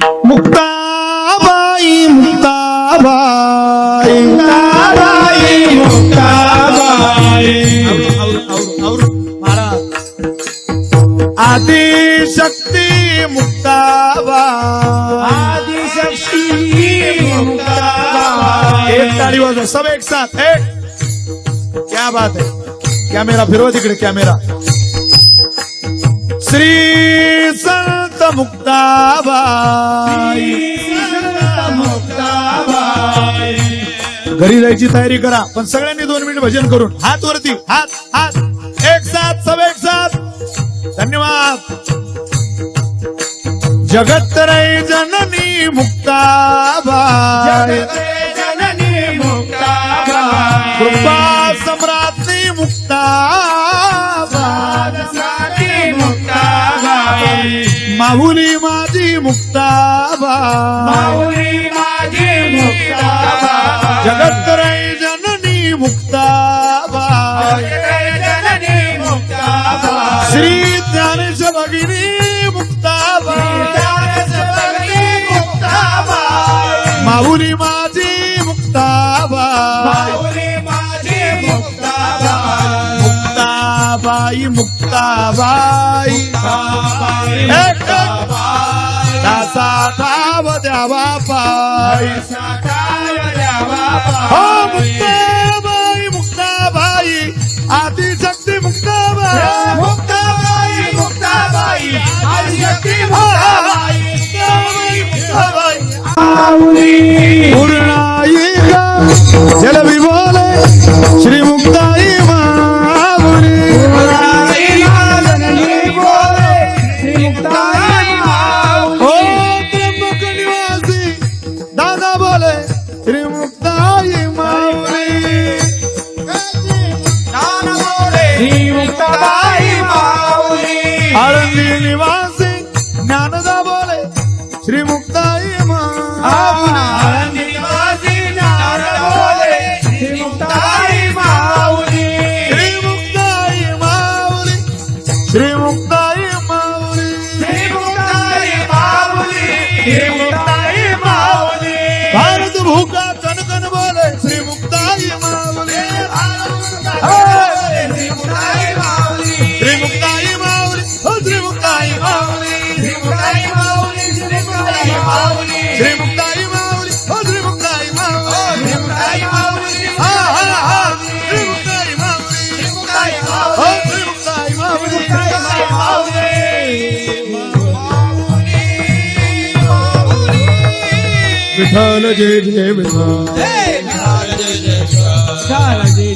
मुक्ताबाई मुक्ताबाई मुक्ताबाई महाराज आदिशक्ती मुक्ताबाई आदिशक्ती मुक्ताबाई। एक ताली वाजवा सब एक साथ एक क्या बात है कॅमेरा फिरवा तिकडे कॅमेरा श्री संत मुक्ताबाई मुक्ताबाई। घरी जायची तयारी करा पण सगळ्यांनी 2 मिनिट भजन करून हात वरती हात हात एक साथ सब एक साथ धन्यवाद जगत्रय जननी मुक्ताबाई जननी मुक्ताबाई। कृपा सम्राज्ञी मुक्ताबाई मुक्ताबाई। माहुली माझी मुक्ताबाई माऊली माझी मुक्ताबाई। जगत्रय जननी मुक्ताबाई जननी मुक्ताबाई। श्री ज्ञानेश्वर भगिनी मुक्ताबाई मुक्ताबाई। माहुली माझी मुक्ताबाई माऊली माझी मुक्ताबाई। मुक्ताबाई मुक्ताबाई एक दासा ठाव द्यावा पाय हो मुक्ताबाई मुक्ताबाई आदिशक्ती मुक्ताबाई मुक्ताबाई मुक्ताबाई आदिशक्ती मुक्ताबाई। मुक्ताबाई माऊली पूर्णाई जल विभोले श्री मुक्ताई माऊली ओ त्र्यंबक निवासी दादा बोले श्री मुक्ताई माऊली आळंदी निवासी ज्ञानदा बोले श्री मुक्ताई माऊली श्री मुक्ताई माऊली श्री मुक्ताई माऊली भारत भूका कनकन बोले श्री मुक्ताई माऊली श्री मुक्ताई माऊली हो श्री मुक्ताई माऊली श्री मुक्ताई माऊली हो श्री मुक्ताई माऊली हा हा हा श्री मुक्ताई माऊली हो श्री मुक्ताई माऊली विठ्ठल जय जय विठ्ठल जय